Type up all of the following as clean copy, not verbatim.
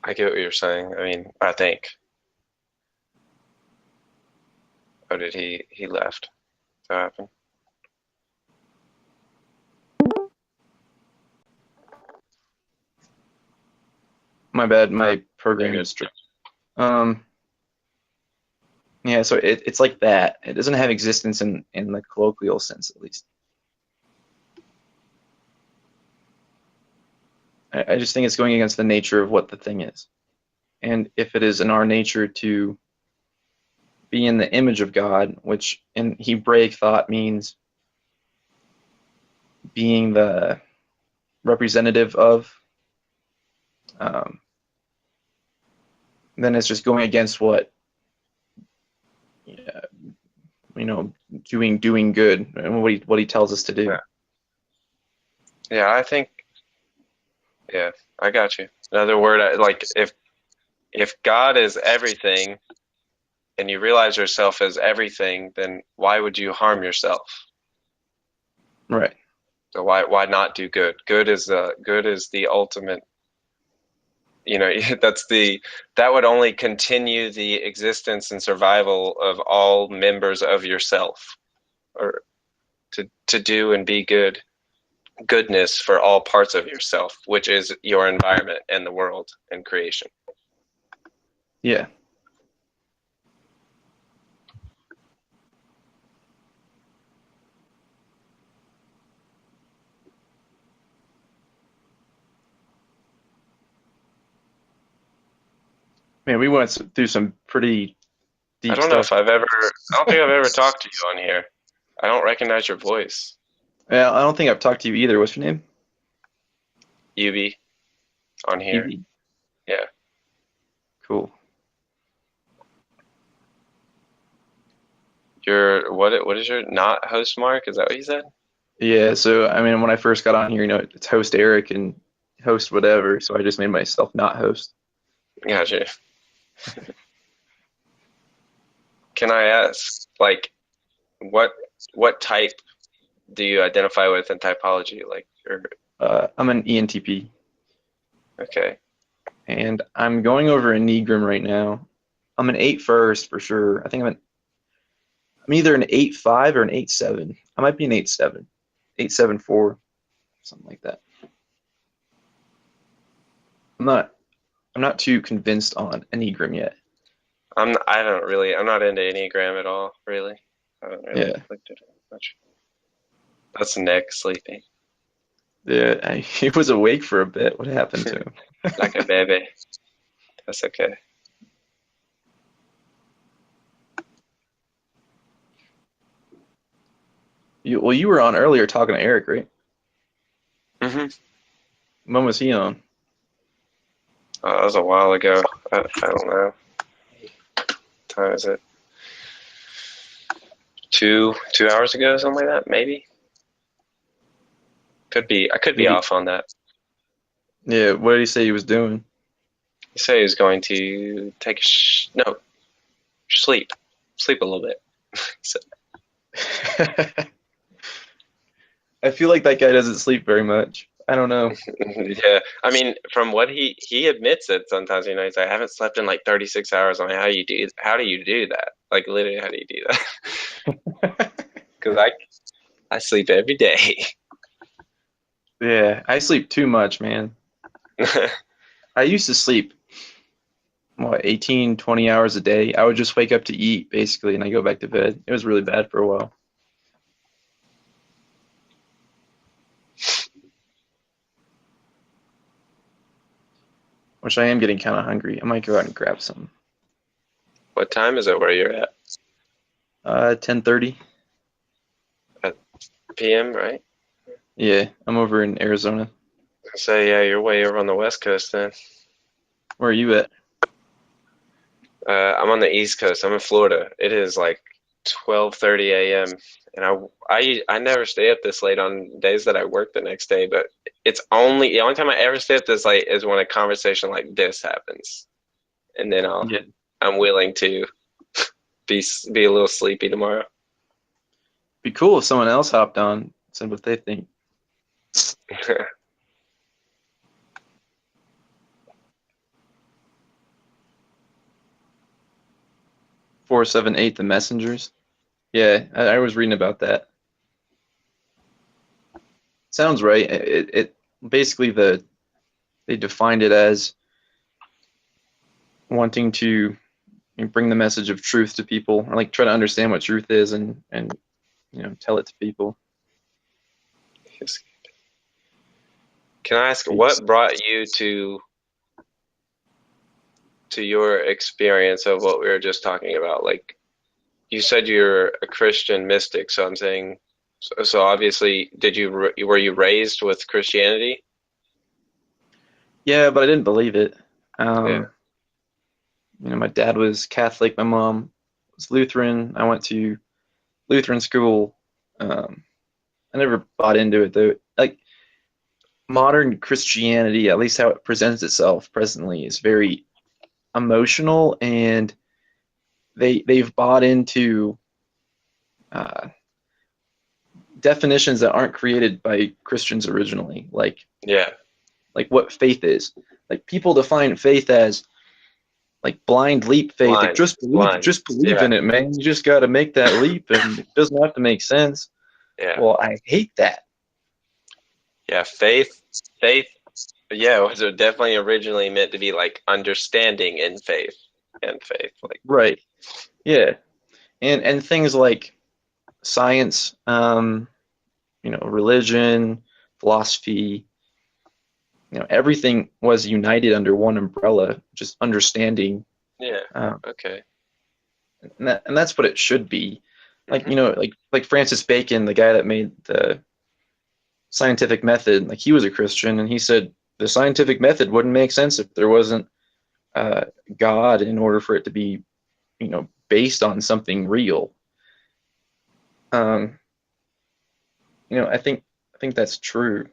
I get what you're saying. I mean, I think. Oh, did he left? That happened? My bad, Oh, my you're program good. is um yeah, so it's like that. It doesn't have existence in the colloquial sense, at least. I just think it's going against the nature of what the thing is. And if it is in our nature to be in the image of God, which in Hebraic thought means being the representative of, um, then it's just going against what uh, you know, doing good and what he tells us to do. Yeah, yeah. I think. Yeah, I got you. Another word, like if God is everything and you realize yourself as everything, then why would you harm yourself? Right. So why not do good? Good is the ultimate. You know, that would only continue the existence and survival of all members of yourself, or to do and be good, goodness for all parts of yourself, which is your environment and the world and creation. Yeah. Man, we went through some pretty I deep don't know stuff. if I don't think I've ever talked to you on here. I don't recognize your voice. Yeah, I don't think I've talked to you either. What's your name? Yubi on here. Evie. Yeah. Cool. What is your not host mark? Is that what you said? Yeah, so I mean, when I first got on here, it's host Eric and host whatever, so I just made myself not host. Gotcha. Can I ask, like, what what type do you identify with in typology? Like, or I'm an ENTP, okay, and I'm going over Enneagram right now. I'm an 8 first for sure. I'm either an 8-5 or an 8-7. I might be an 8-7, 8-7-4, something like that. I'm not I'm not too convinced on Enneagram yet. I'm not into Enneagram at all, really. I haven't really Yeah, looked at it much. That's Nick sleeping yeah. He was awake for a bit. What happened to him? like a baby. That's okay. Well, you were on earlier talking to Eric, right? Hmm. When was he on? That was a while ago. I don't know. What time is it? 2 hours ago, something like that, maybe. Could be. I could be Did he? off on that. Yeah. What did he say he was doing? He said he was going to take no sleep a little bit. So, I feel like that guy doesn't sleep very much. I don't know. yeah, I mean, from what he admits it sometimes. You know, he's like, I haven't slept in like 36 hours. I'm like, how do you do that? Like literally, how do you do that? Because I sleep every day. Yeah, I sleep too much, man. I used to sleep, what, 18, 20 hours a day. I would just wake up to eat, basically, and I go back to bed. It was really bad for a while. Which I am getting kind of hungry. I might go out and grab some. What time is it where you're at? 10:30. At PM, right? Yeah, I'm over in Arizona. So yeah, you're way over on the West Coast then. Where are you at? I'm on the East Coast. I'm in Florida. It is like 12:30 a.m. and I never stay up this late on days that I work the next day, but the only time I ever stay up this late is when a conversation like this happens, and then Yeah. I'm willing to be a little sleepy tomorrow. Be cool if someone else hopped on, said what they think. 478, the messengers. Yeah, I was reading about that. Sounds right. It basically they defined it as wanting to bring the message of truth to people, or like try to understand what truth is and tell it to people. Can I ask what brought you to your experience of what we were just talking about? Like you said you're a Christian mystic, so I'm saying so obviously were you raised with Christianity? Yeah, but I didn't believe it. Yeah. My dad was Catholic, my mom was Lutheran. I went to Lutheran school. I never bought into it though. Like modern Christianity, at least how it presents itself presently, is very emotional, and they've bought into uh, definitions that aren't created by Christians originally, Yeah. like what faith is. Like people define faith as like blind leap faith. Like Blind. Blind. just believe Yeah. in it, man. You just got to make that leap, and it doesn't have to make sense. Yeah. Well, I hate that. Yeah. Faith. Yeah, it was definitely originally meant to be like understanding in faith and faith. Like, Right. Yeah. And things like science, religion, philosophy, everything was united under one umbrella, just understanding. yeah. Um, Okay. and that's what it should be. Like, Hmm. like Francis Bacon, the guy that made the scientific method, like he was a Christian, and he said the scientific method wouldn't make sense if there wasn't uh, God in order for it to be, based on something real. Um, I think that's true,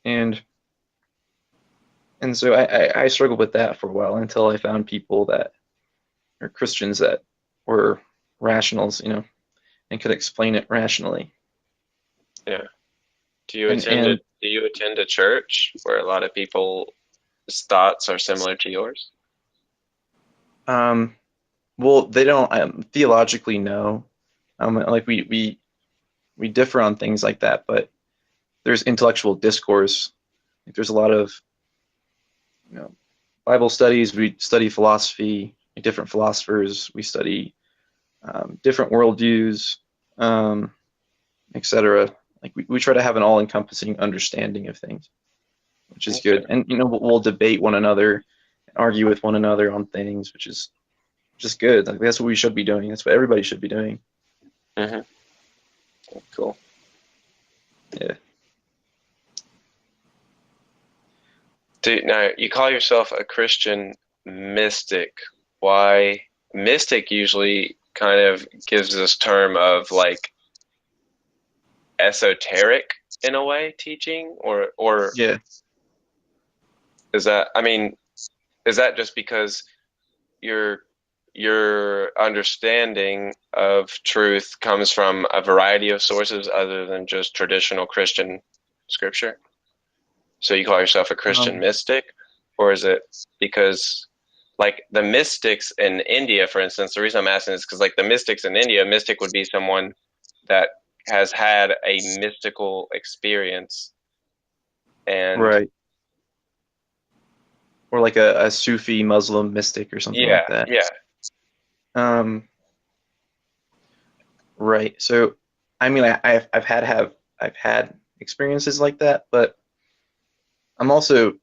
and so I struggled with that for a while until I found people that are Christians that were rationals, and could explain it rationally. Yeah. And and Do you attend a church where a lot of people's thoughts are similar to yours? um, well, they don't theologically no. Like we differ on things like that, but there's intellectual discourse. Like there's a lot of you know Bible studies. We study philosophy, different philosophers. We study different worldviews, um, etc. Like we try to have an all-encompassing understanding of things, which is Okay. good. And we'll debate one another, argue with one another on things, which is just good. Like that's what we should be doing. That's what everybody should be doing. Hmm. Cool. Yeah. Now, you call yourself a Christian mystic. Why? Mystic usually kind of gives this term of like esoteric in a way teaching, or Yeah. is that, I mean, is that just because your your understanding of truth comes from a variety of sources other than just traditional Christian scripture? So you call yourself a Christian Um, mystic, or is it because like the mystics in India, for instance, the reason I'm asking is because like the mystics in India, a mystic would be someone that has had a mystical experience and right. Or like a Sufi Muslim mystic or something yeah, like that. yeah. Um, right. So, I mean, I've had experiences like that, but I'm also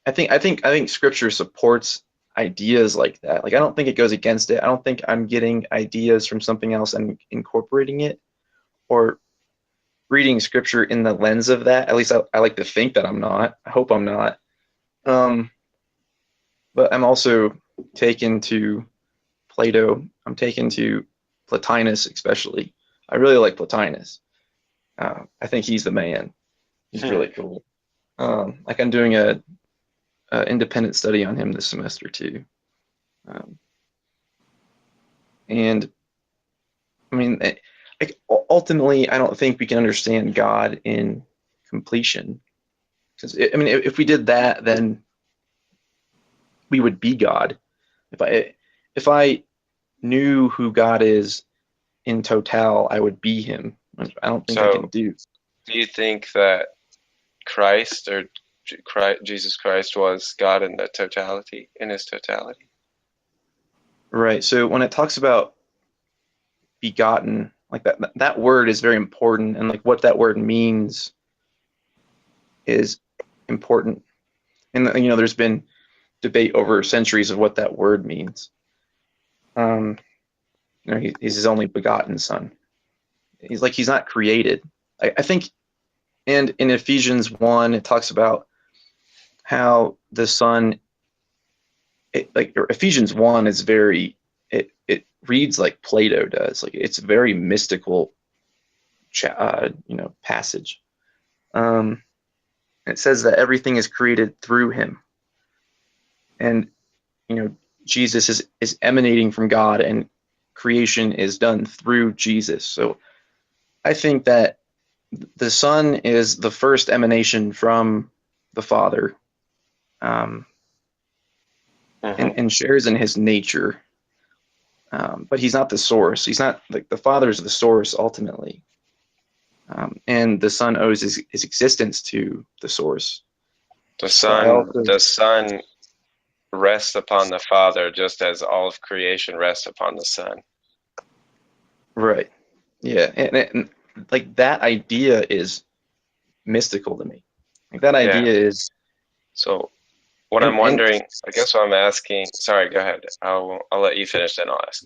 I think Scripture supports ideas like that. Like I don't think it goes against it. I don't think I'm getting ideas from something else and incorporating it or reading Scripture in the lens of that. At least I like to think that I'm not. I hope I'm not. Um, but I'm also taken to Plato. I'm taken to Plotinus, especially. I really like Plotinus. I think he's the man. He's Hmm. really cool. Like I'm doing a independent study on him this semester too. Um, and I mean, like ultimately, I don't think we can understand God in completion. Because I mean, if we did that, then we would be God. If I knew who God is in total, I would be him, which I don't think I can So, do. do you think that Christ or Jesus Christ was God in the totality, in his totality? Right. So when it talks about begotten, like that word is very important, and like what that word means is important. And there's been debate over centuries of what that word means. Um, he's his only begotten son. He's not created. I think, and in Ephesians 1, it talks about how the son, Ephesians 1 is it reads like Plato does. Like it's a very mystical, passage. It says that everything is created through him, and Jesus is emanating from God, and creation is done through Jesus. So I think that the Son is the first emanation from the Father, and shares in his nature. But he's not the source. He's not like the Father is the source ultimately, and the Son owes his existence to the source. The So Son rests upon the Father just as all of creation rests upon the Son. Right. Yeah, and like that idea is mystical to me. Like that idea is. So what I'm wondering, I guess what I'm asking. Sorry, go ahead. I'll let you finish, then I'll ask.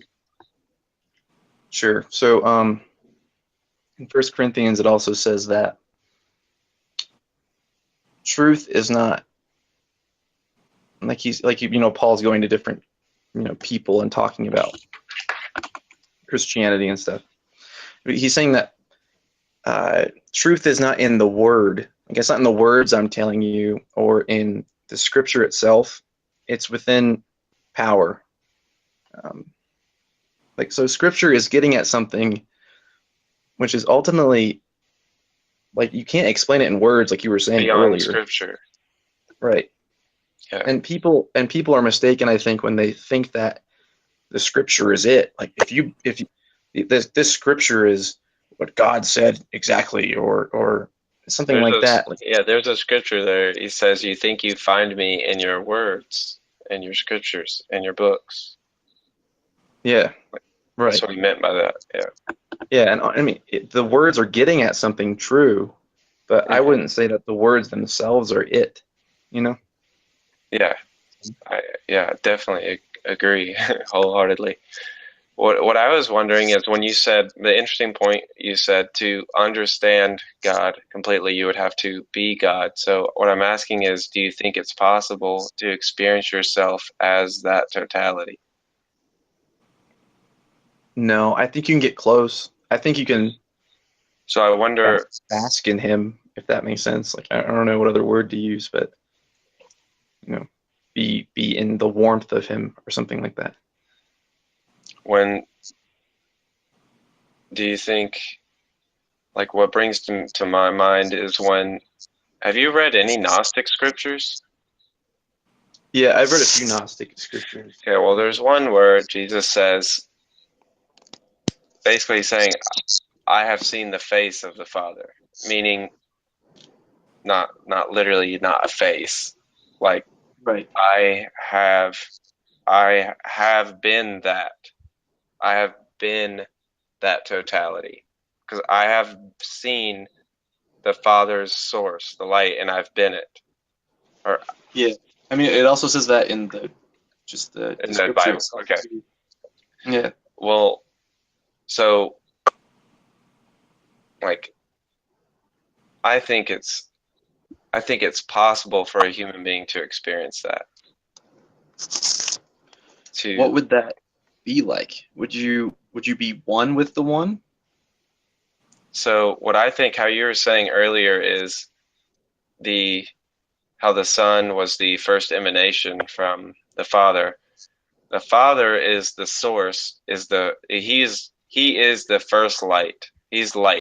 Sure. So in 1 Corinthians, it also says that truth is not Paul's going to different people and talking about Christianity and stuff. He's saying that truth is not in the word. Like it's not in the words I'm telling you or in the scripture itself. It's within power. So scripture is getting at something which is ultimately, like, you can't explain it in words, like you were saying beyond earlier. Scripture, right? Yeah. And people are mistaken, I think, when they think that the scripture is it. Like if this scripture is what God said exactly, or something like that. There's a scripture there. He says, "You think you find me in your words, in your scriptures, in your books." Yeah, right. That's what he meant by that. Yeah. Yeah, and I mean, the words are getting at something true, but I wouldn't say that the words themselves are it. Yeah, I definitely agree wholeheartedly. What I was wondering is when you said the interesting point, you said to understand God completely, you would have to be God. So what I'm asking is, do you think it's possible to experience yourself as that totality? No, I think you can get close. I think you can. So I wonder, bask in him, if that makes sense. Like I don't know what other word to use, but be in the warmth of him or something like that. when do you think, like what brings to my mind is have you read any Gnostic scriptures? Yeah, I've read a few Gnostic scriptures. Okay, well, there's one where Jesus says, basically saying, I have seen the face of the Father, meaning not literally not a face, like Right. I have been that. I have been that totality because I have seen the Father's source, the light, and I've been it. Or yeah, I mean, it also says that in the Bible. Okay. Yeah. Well, so like I think it's possible for a human being to experience that. What would that be like? Would you be one with the one? So what I think, how you were saying earlier, is how the Son was the first emanation from the Father. The Father is the source, he is the first light. He's light.